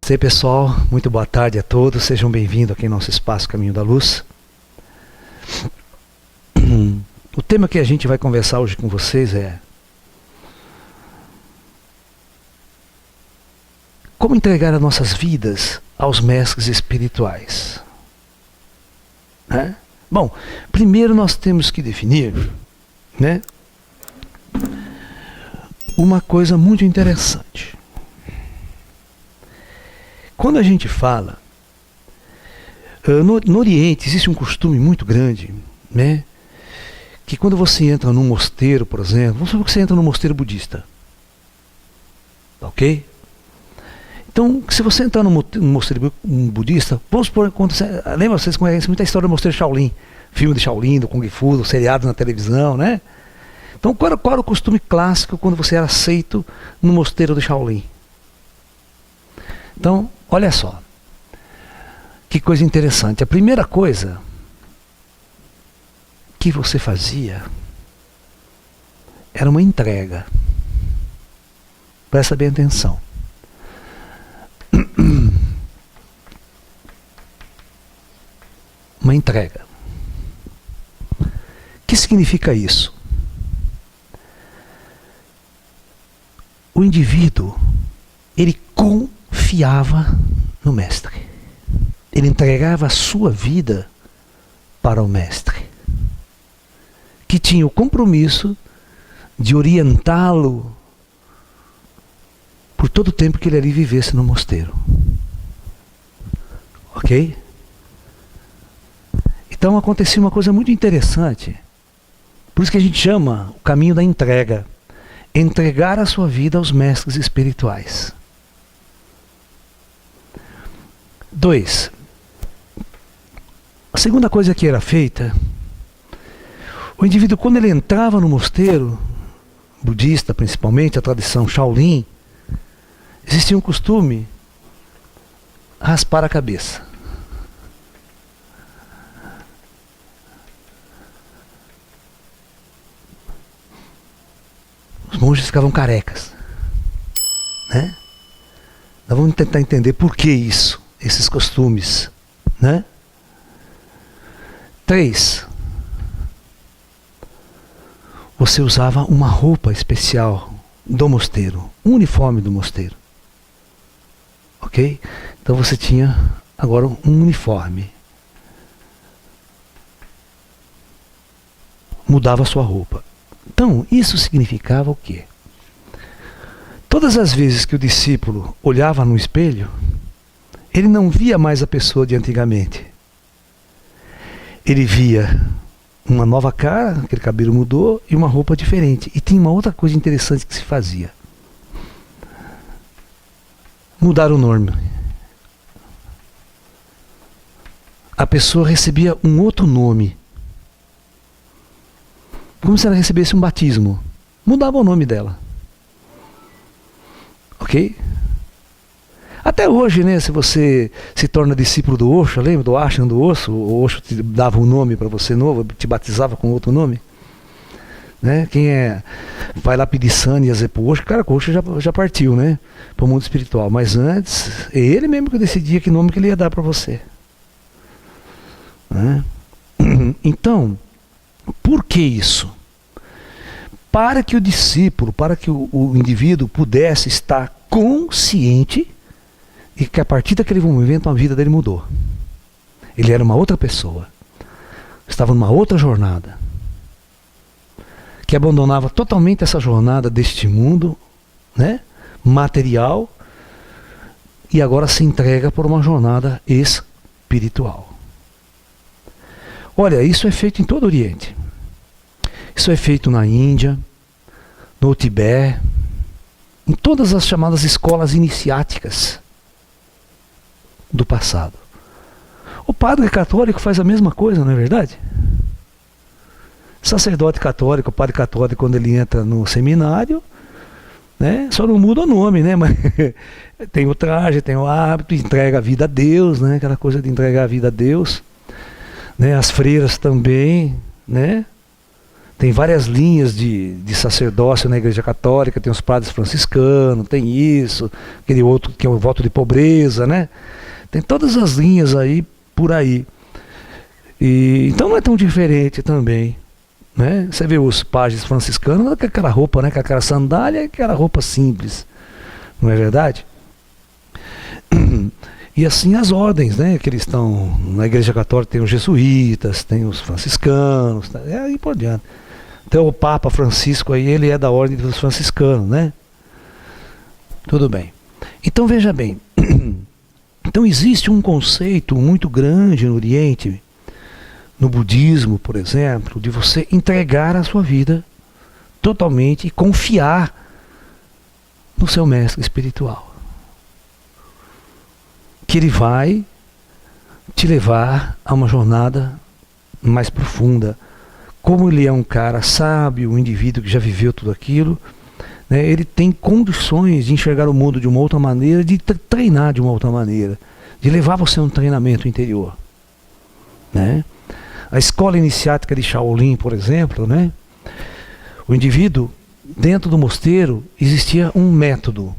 Sei, pessoal, muito boa tarde a todos, sejam bem-vindos aqui em nosso espaço Caminho da Luz. O tema que a gente vai conversar hoje com vocês é como entregar as nossas vidas aos mestres espirituais. Né? Bom, primeiro nós temos que definir, né, uma coisa muito interessante. Quando a gente fala, no Oriente existe um costume muito grande, né? Que quando você entra num mosteiro, por exemplo, vamos supor que você entra num mosteiro budista. Ok? Então, se você entrar num mosteiro budista, vamos supor, lembra, vocês conhecem muita história do mosteiro Shaolin, filme de Shaolin, do Kung Fu, do seriado na televisão, né? Então, qual era o costume clássico quando você era aceito no mosteiro do Shaolin? Então, olha só, que coisa interessante. A primeira coisa que você fazia era uma entrega. Presta bem atenção. Uma entrega. O que significa isso? O indivíduo, ele confiava no mestre. Ele entregava a sua vida para o mestre, que tinha o compromisso de orientá-lo por todo o tempo que ele ali vivesse no mosteiro. Ok? Então acontecia uma coisa muito interessante. Por isso que a gente chama o caminho da entrega. Entregar a sua vida aos mestres espirituais. 2. A segunda coisa que era feita, o indivíduo, quando ele entrava no mosteiro budista, principalmente a tradição Shaolin, existia um costume raspar a cabeça. Os monges ficavam carecas, né? Nós vamos tentar entender por que isso, esses costumes, né? 3. Você usava uma roupa especial do mosteiro, um uniforme do mosteiro. Ok? Então você tinha agora um uniforme. Mudava a sua roupa. Então, isso significava o quê? Todas as vezes que o discípulo olhava no espelho, ele não via mais a pessoa de antigamente. Ele via uma nova cara, aquele cabelo mudou, e uma roupa diferente. E tinha uma outra coisa interessante que se fazia. Mudar o nome. A pessoa recebia um outro nome. Como se ela recebesse um batismo. Mudava o nome dela. Ok? Até hoje, né, se você se torna discípulo do Osho, lembra do Ashram do Osho? O Osho te dava um nome para você novo, te batizava com outro nome. Né? Quem vai lá pedir sânias pro Osho, cara, o Osho já partiu, né, para o mundo espiritual. Mas antes, é ele mesmo que decidia que nome que ele ia dar para você. Né? Então, por que isso? Para que o discípulo, para que o indivíduo pudesse estar consciente e que a partir daquele momento a vida dele mudou. Ele era uma outra pessoa. Estava numa outra jornada. Que abandonava totalmente essa jornada deste mundo, né, material, e agora se entrega por uma jornada espiritual. Olha, isso é feito em todo o Oriente. Isso é feito na Índia, no Tibete, em todas as chamadas escolas iniciáticas do passado. O padre católico faz a mesma coisa, não é verdade? Sacerdote católico, padre católico, quando ele entra no seminário, né, só não muda o nome, né, mas tem o traje, tem o hábito, entrega a vida a Deus, né, aquela coisa de entregar a vida a Deus, né, as freiras também, né, Tem várias linhas de sacerdócio na Igreja Católica, tem os padres franciscanos, tem isso, aquele outro que é o voto de pobreza, né? Tem todas as linhas aí, por aí. Então não é tão diferente também, né? Você vê os padres franciscanos com aquela roupa, né? Com aquela sandália e aquela roupa simples, não é verdade? E assim as ordens, né? Que eles estão na Igreja Católica, tem os jesuítas, tem os franciscanos, e aí por diante. Então o Papa Francisco aí, ele é da ordem dos franciscanos, né? Tudo bem. Então veja bem, então existe um conceito muito grande no Oriente, no budismo, por exemplo, de você entregar a sua vida totalmente e confiar no seu mestre espiritual. Que ele vai te levar a uma jornada mais profunda. Como ele é um cara sábio, um indivíduo que já viveu tudo aquilo, né, ele tem condições de enxergar o mundo de uma outra maneira, de treinar de uma outra maneira, de levar você a um treinamento interior, né? A escola iniciática de Shaolin, por exemplo, né, o indivíduo, dentro do mosteiro, existia um método.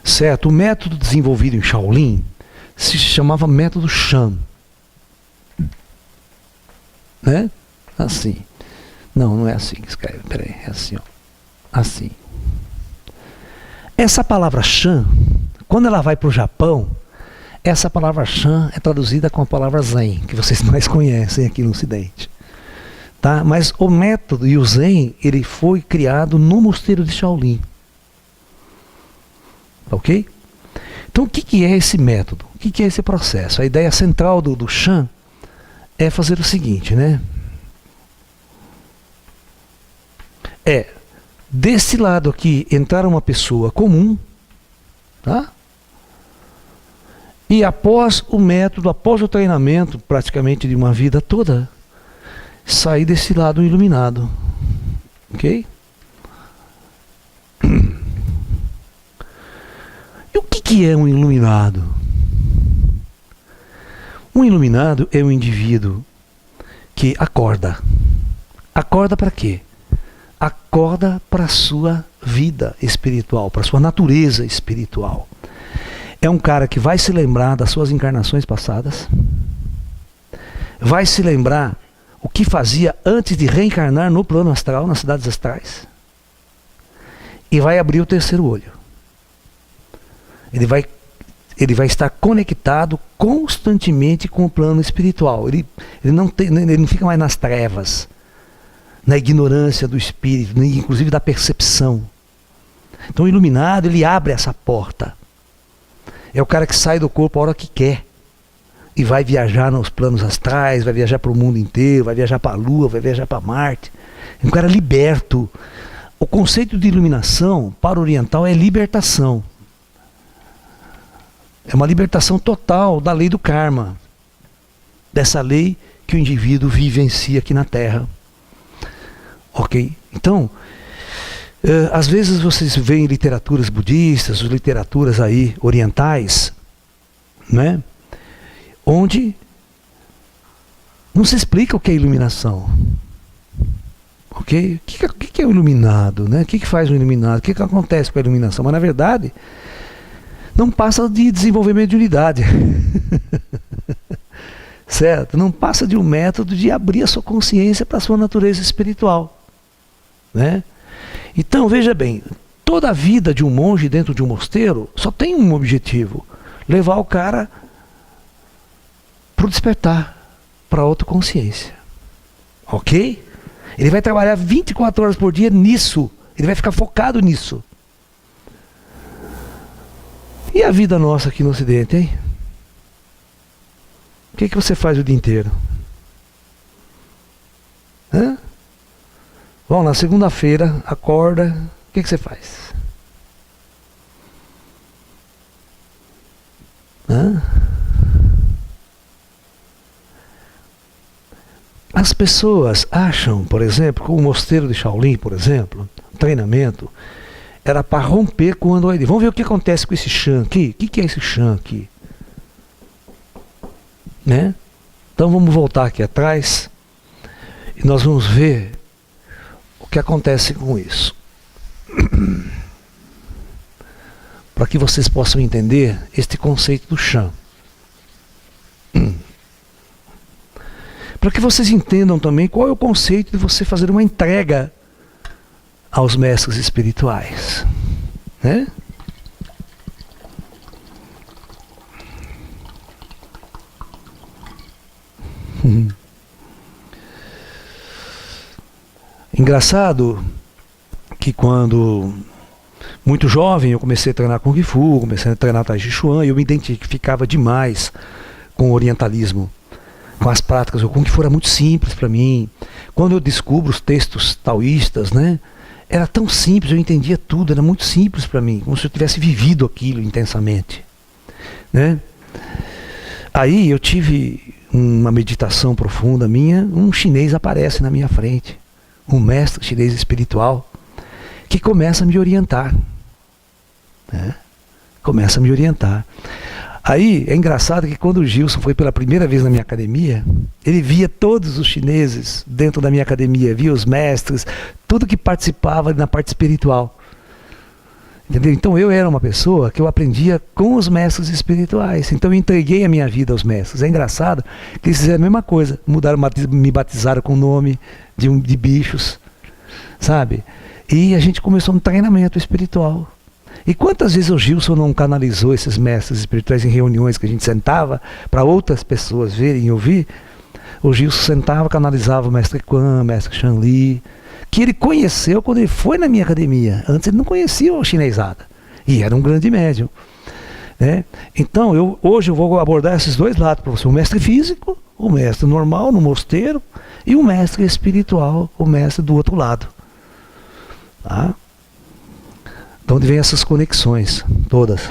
Certo? O método desenvolvido em Shaolin se chamava método Shan. Né? Assim. Não é assim que escreve. Peraí, é assim, ó. Assim. Essa palavra Shan, quando ela vai para o Japão, essa palavra Shan é traduzida com a palavra Zen, que vocês mais conhecem aqui no Ocidente. Tá? Mas o método e o Zen, ele foi criado no mosteiro de Shaolin. Ok? Então o que é esse método? O que é esse processo? A ideia central do Shan é fazer o seguinte, né? Desse lado aqui entrar uma pessoa comum, tá? E após o método, após o treinamento praticamente de uma vida toda, sair desse lado iluminado. Ok? E o que é um iluminado? Um iluminado é um indivíduo que acorda. Acorda para quê? Acorda para a sua vida espiritual, para a sua natureza espiritual. É um cara que vai se lembrar das suas encarnações passadas, vai se lembrar o que fazia antes de reencarnar no plano astral, nas cidades astrais, e vai abrir o terceiro olho. Ele vai estar conectado constantemente com o plano espiritual. Ele não fica mais nas trevas, na ignorância do espírito, inclusive da percepção. Então o iluminado, ele abre essa porta. É o cara que sai do corpo a hora que quer e vai viajar nos planos astrais, vai viajar para o mundo inteiro, vai viajar para a Lua, vai viajar para Marte. É um cara liberto. O conceito de iluminação para o oriental é libertação. É uma libertação total da lei do karma, dessa lei que o indivíduo vivencia aqui na Terra. Ok? Então, às vezes vocês veem literaturas budistas, literaturas aí orientais, né? Onde não se explica o que é iluminação. Ok? O que é o iluminado? Né? O que faz o iluminado? O que acontece com a iluminação? Mas na verdade, não passa de desenvolvimento de unidade. Certo? Não passa de um método de abrir a sua consciência para a sua natureza espiritual. Né? Então, veja bem, toda a vida de um monge dentro de um mosteiro só tem um objetivo: levar o cara para o despertar, para a autoconsciência. Ok? Ele vai trabalhar 24 horas por dia nisso. Ele vai ficar focado nisso. E a vida nossa aqui no Ocidente, hein? O que você faz o dia inteiro? Hã? Bom, na segunda-feira, acorda, o que você faz? Hã? As pessoas acham, por exemplo, que o mosteiro de Shaolin, por exemplo, treinamento, era para romper com o androide. Vamos ver o que acontece com esse Shan aqui? O que é esse Shan aqui? Né? Então vamos voltar aqui atrás e nós vamos ver o que acontece com isso. Para que vocês possam entender este conceito do Chan. Para que vocês entendam também qual é o conceito de você fazer uma entrega aos mestres espirituais, né? Engraçado que quando muito jovem eu comecei a treinar Kung Fu, comecei a treinar Tai Chi Chuan, e eu me identificava demais com o orientalismo, com as práticas. O Kung Fu era muito simples para mim. Quando eu descubro os textos taoístas, né, era tão simples, eu entendia tudo, era muito simples para mim, como se eu tivesse vivido aquilo intensamente, né? Aí eu tive uma meditação profunda minha, um chinês aparece na minha frente, um mestre chinês espiritual, que começa a me orientar, né? Começa a me orientar. Aí é engraçado que quando o Gilson foi pela primeira vez na minha academia, ele via todos os chineses dentro da minha academia, via os mestres, tudo que participava na parte espiritual. Entendeu? Então eu era uma pessoa que eu aprendia com os mestres espirituais. Então eu entreguei a minha vida aos mestres. É engraçado que eles fizeram a mesma coisa. Mudaram, me batizaram com o nome de bichos, sabe? E a gente começou um treinamento espiritual. E quantas vezes o Gilson não canalizou esses mestres espirituais em reuniões que a gente sentava para outras pessoas verem e ouvir? O Gilson sentava, canalizava o mestre Quan, o mestre Shanli, que ele conheceu quando ele foi na minha academia. Antes ele não conhecia o chinesada. E era um grande médium, né? Então hoje eu vou abordar esses dois lados para você. O mestre físico, o mestre normal no mosteiro, e o mestre espiritual, o mestre do outro lado. Tá? De onde vem essas conexões todas?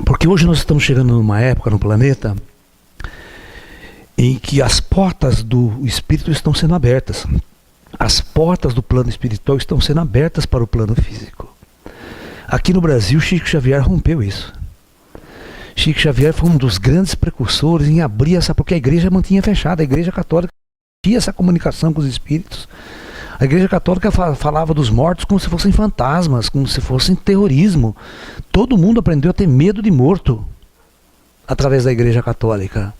Porque hoje nós estamos chegando numa época no planeta em que as portas do espírito estão sendo abertas. As portas do plano espiritual estão sendo abertas para o plano físico. Aqui no Brasil, Chico Xavier rompeu isso. Chico Xavier foi um dos grandes precursores em abrir essa, porque a igreja mantinha fechada, a igreja católica tinha essa comunicação com os espíritos. A igreja católica falava dos mortos como se fossem fantasmas, como se fossem terrorismo. Todo mundo aprendeu a ter medo de morto através da igreja católica.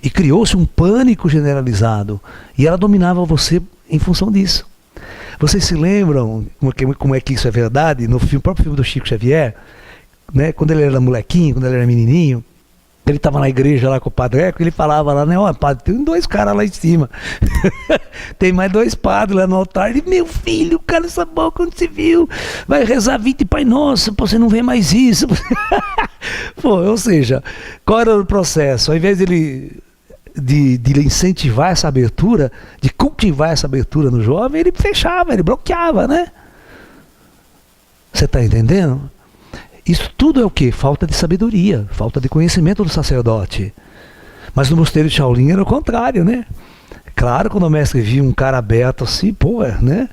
E criou-se um pânico generalizado. E ela dominava você em função disso. Vocês se lembram como é que isso é verdade? No próprio filme do Chico Xavier, né, quando ele era molequinho, quando ele era menininho, ele estava na igreja lá com o Padre Eco, ele falava lá, né, ó, padre, tem dois caras lá em cima. Tem mais dois padres lá no altar. Ele, meu filho, cala essa boca quando se viu. Vai rezar 20 Pai Nosso, você não vê mais isso. Pô, ou seja, qual era o processo? Ao invés de incentivar essa abertura, de cultivar essa abertura no jovem, ele fechava, ele bloqueava, né? Você está entendendo? Isso tudo é o quê? Falta de sabedoria, falta de conhecimento do sacerdote. Mas no mosteiro de Shaolin era o contrário, né? Claro, quando o mestre via um cara aberto assim, pô, né?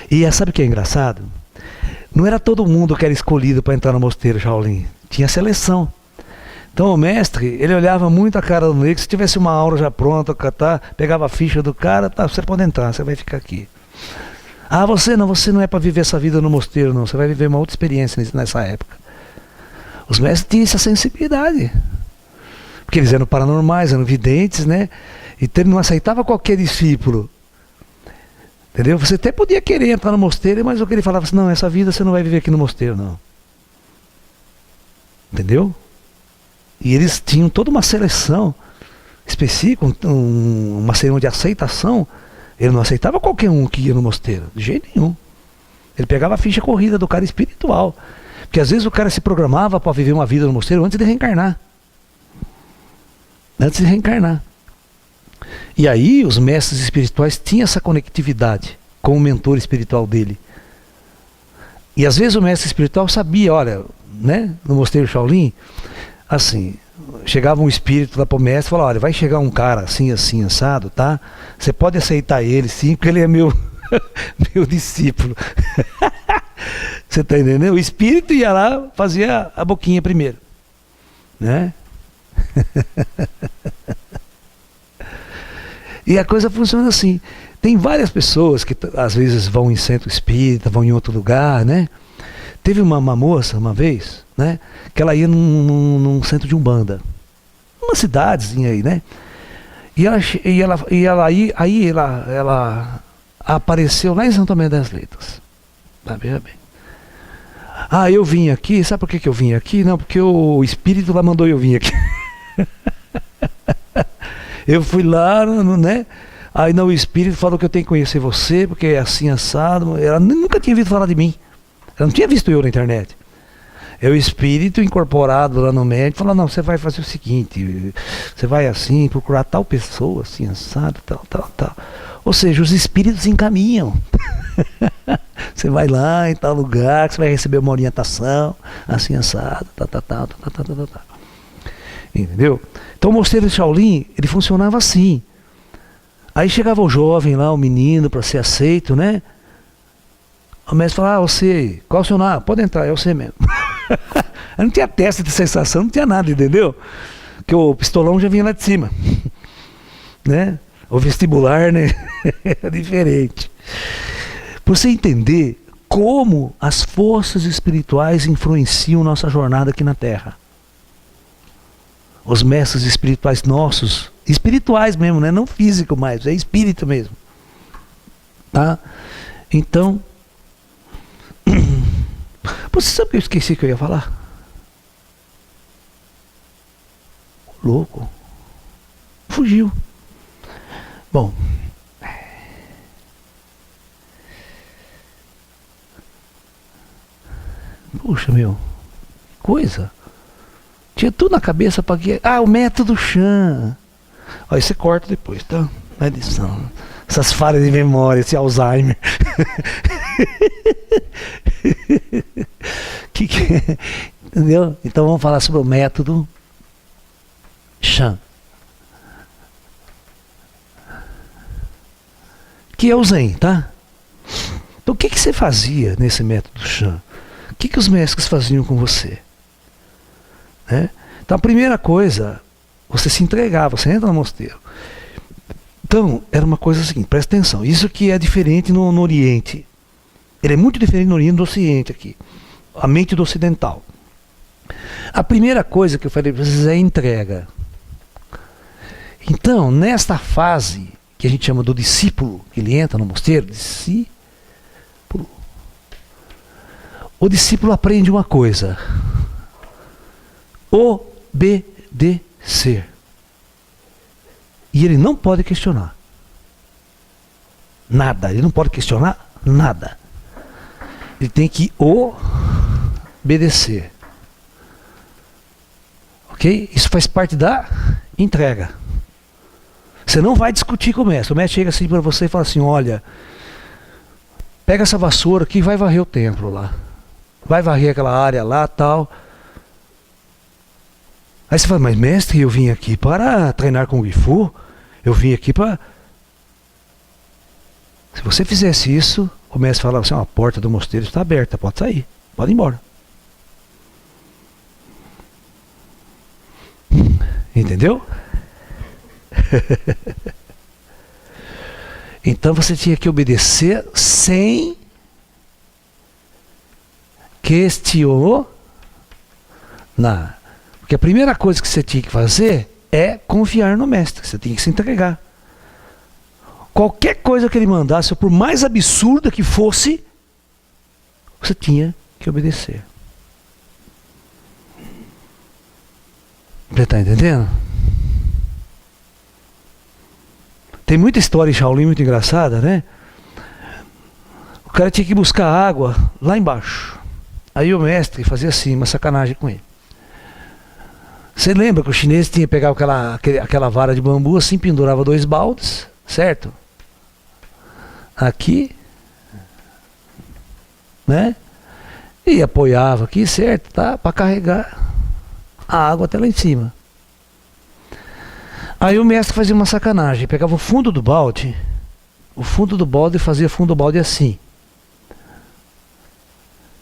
E sabe o que é engraçado? Não era todo mundo que era escolhido para entrar no mosteiro Shaolin. Tinha seleção. Então o mestre, ele olhava muito a cara do negro, se tivesse uma aula já pronta, pegava a ficha do cara, tá, você pode entrar, você vai ficar aqui. Ah, você não é para viver essa vida no mosteiro, não. Você vai viver uma outra experiência nessa época. Os mestres tinham essa sensibilidade. Porque eles eram paranormais, eram videntes, né? Então ele não aceitava qualquer discípulo. Entendeu? Você até podia querer entrar no mosteiro, mas o que ele falava assim, não, essa vida você não vai viver aqui no mosteiro, não. Entendeu? E eles tinham toda uma seleção específica, uma cerimônia de aceitação. Ele não aceitava qualquer um que ia no mosteiro, de jeito nenhum. Ele pegava a ficha corrida do cara espiritual. Porque às vezes o cara se programava para viver uma vida no mosteiro antes de reencarnar. Antes de reencarnar. E aí os mestres espirituais tinham essa conectividade com o mentor espiritual dele. E às vezes o mestre espiritual sabia, olha, né, no mosteiro Shaolin, assim, chegava um espírito lá pro mestre e falava, olha, vai chegar um cara assim, assim, assado, tá? Você pode aceitar ele sim, porque ele é meu, meu discípulo. Você tá entendendo? O espírito ia lá, fazia a boquinha primeiro. né? E a coisa funciona assim. Tem várias pessoas que às vezes vão em centro espírita, vão em outro lugar, né? Teve uma moça, uma vez, né? Que ela ia num centro de Umbanda. Uma cidadezinha aí, né? Ela apareceu lá em São Tomé das Letras. Tá, veja bem. Ah, eu vim aqui, sabe por que eu vim aqui? Não, porque o espírito lá mandou eu vir aqui. Eu fui lá, né? Aí não, o espírito falou que eu tenho que conhecer você, porque é assim assado. Ela nunca tinha ouvido falar de mim. Ela não tinha visto eu na internet. É o espírito incorporado lá no médico, falou, não, você vai fazer o seguinte, você vai assim, procurar tal pessoa, assim, assado, tal. Ou seja, os espíritos encaminham. Você vai lá em tal lugar, que você vai receber uma orientação, assim, assado, tal. Entendeu? Então o mosteiro de Shaolin, ele funcionava assim. Aí chegava o jovem lá, o menino, para ser aceito, né? O mestre falava, você, qual é o seu nome? Pode entrar, é você mesmo. Não tinha teste de sensação, não tinha nada, entendeu? Porque o pistolão já vinha lá de cima. Né? O vestibular, né? É diferente. Pra você entender como as forças espirituais influenciam nossa jornada aqui na Terra. Os mestres espirituais nossos, espirituais mesmo, né? Não físico mais, é espírito mesmo. Tá? Então, você sabe que eu esqueci que eu ia falar? Louco. Fugiu. Bom. Puxa, meu. Coisa. Tinha tudo na cabeça para que... Ah, o método Chan. Aí você corta depois, tá? Na edição. Essas falhas de memória, esse Alzheimer. que é? Entendeu? Então vamos falar sobre o método Chan. Que é o Zen, tá? Então o que você fazia nesse método Chan? O que os mestres faziam com você? Né? Então a primeira coisa, você se entregava, você entra no mosteiro. Então, era uma coisa assim, presta atenção, isso que é diferente no Oriente. Ele é muito diferente no Oriente do Ocidente aqui. A mente do ocidental. A primeira coisa que eu falei para vocês é a entrega. Então, nesta fase, que a gente chama do discípulo, que ele entra no mosteiro, discípulo. O discípulo aprende uma coisa. Obedecer. E ele não pode questionar. Nada. Ele não pode questionar nada. Ele tem que obedecer. Ok? Isso faz parte da entrega. Você não vai discutir com o mestre. O mestre chega assim para você e fala assim, olha, pega essa vassoura aqui e vai varrer o templo lá. Vai varrer aquela área lá, tal. Aí você fala, mas mestre, eu vim aqui para treinar com o Gifu. Eu vim aqui para... Se você fizesse isso, o mestre falava assim, a porta do mosteiro está aberta, pode sair, pode ir embora. Entendeu? Então você tinha que obedecer sem questionar. Porque a primeira coisa que você tinha que fazer é confiar no mestre. Você tinha que se entregar. Qualquer coisa que ele mandasse, por mais absurda que fosse, você tinha que obedecer. Você está entendendo? Tem muita história em Shaolin muito engraçada, né? O cara tinha que buscar água lá embaixo. Aí o mestre fazia assim, uma sacanagem com ele. Você lembra que o chinês tinha que pegar aquela vara de bambu assim, pendurava 2 baldes, certo? Aqui, né? E apoiava aqui, certo? Tá? Para carregar a água até lá em cima. Aí o mestre fazia uma sacanagem, pegava o fundo do balde e fazia fundo do balde assim.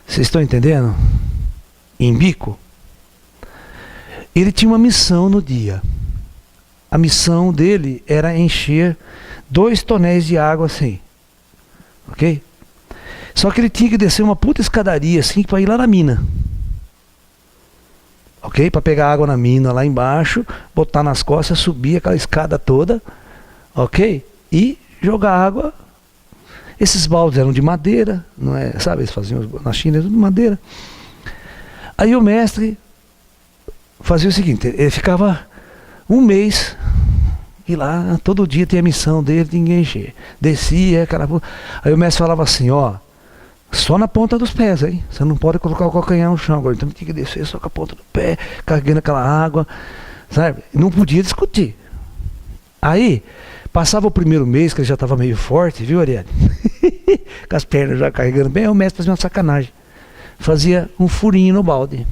Vocês estão entendendo? Em bico. Ele tinha uma missão no dia. A missão dele era encher 2 tonéis de água assim. Ok? Só que ele tinha que descer uma puta escadaria assim para ir lá na mina. Ok? Para pegar água na mina lá embaixo, botar nas costas, subir aquela escada toda. Ok? E jogar água. Esses baldes eram de madeira, não é? Sabe, eles faziam na China, eram de madeira. Aí o mestre fazia o seguinte, ele ficava um mês e lá todo dia tinha a missão dele de encher. Descia, cara. Aí o mestre falava assim, ó, só na ponta dos pés, hein? Você não pode colocar o calcanhar no chão agora, então tinha que descer só com a ponta do pé, carregando aquela água, sabe? Não podia discutir. Aí passava o primeiro mês, que ele já estava meio forte, viu, Ariane? Com as pernas já carregando bem, aí o mestre fazia uma sacanagem. Fazia um furinho no balde.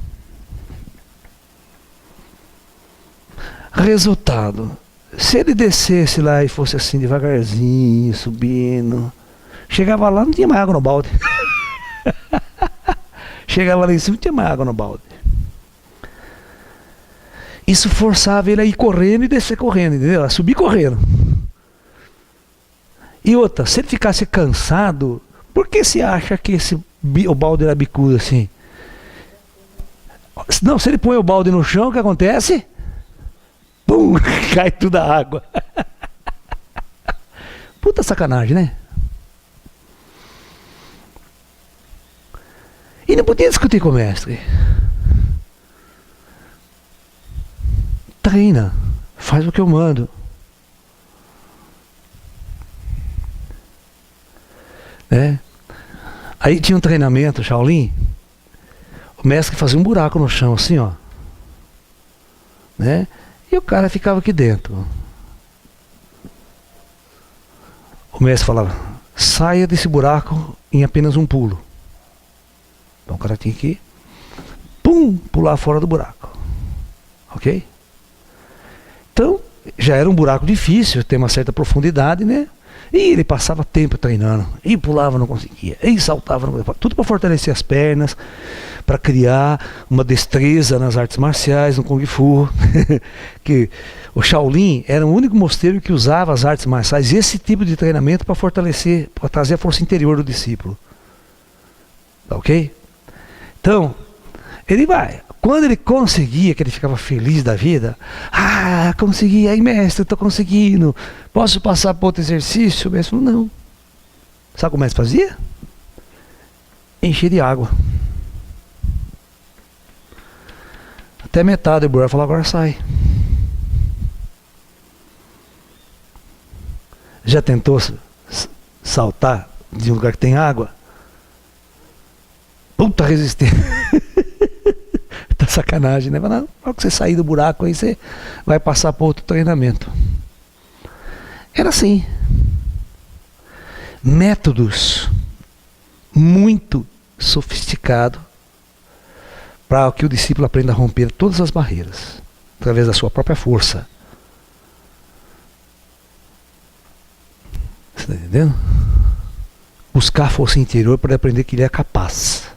Resultado, se ele descesse lá e fosse assim devagarzinho, subindo, chegava lá, não tinha mais água no balde. Chegava lá em cima, não tinha mais água no balde. Isso forçava ele a ir correndo e descer correndo, entendeu? A subir correndo. E outra, se ele ficasse cansado, por que se acha que o balde era bicudo assim? Não, se ele põe o balde no chão, o que acontece? Pum, cai toda a água. Puta sacanagem, né? E não podia discutir com o mestre. Treina, faz o que eu mando. Né? Aí tinha um treinamento, Shaolin. O mestre fazia um buraco no chão assim, ó. Né? E o cara ficava aqui dentro. O mestre falava, saia desse buraco em apenas um pulo. Então o cara tinha que pular fora do buraco. Ok? Então, já era um buraco difícil, tem uma certa profundidade, né? E ele passava tempo treinando. E pulava, não conseguia. E saltava, não conseguia. Tudo para fortalecer as pernas, para criar uma destreza nas artes marciais, no Kung Fu. Que o Shaolin era o único mosteiro que usava as artes marciais, esse tipo de treinamento para fortalecer, para trazer a força interior do discípulo. Ok? Então, ele vai. Quando ele conseguia, que ele ficava feliz da vida, consegui, aí mestre, estou conseguindo, posso passar para outro exercício? O mestre falou, não. Sabe como o mestre fazia? Encher de água. Até metade do buraco, falou, agora sai. Já tentou saltar de um lugar que tem água? Puta resistência. Tá sacanagem, né? Na hora que você sair do buraco aí, você vai passar para outro treinamento. Era assim. Métodos muito sofisticados para que o discípulo aprenda a romper todas as barreiras através da sua própria força. Você está entendendo? Buscar a força interior para aprender que ele é capaz.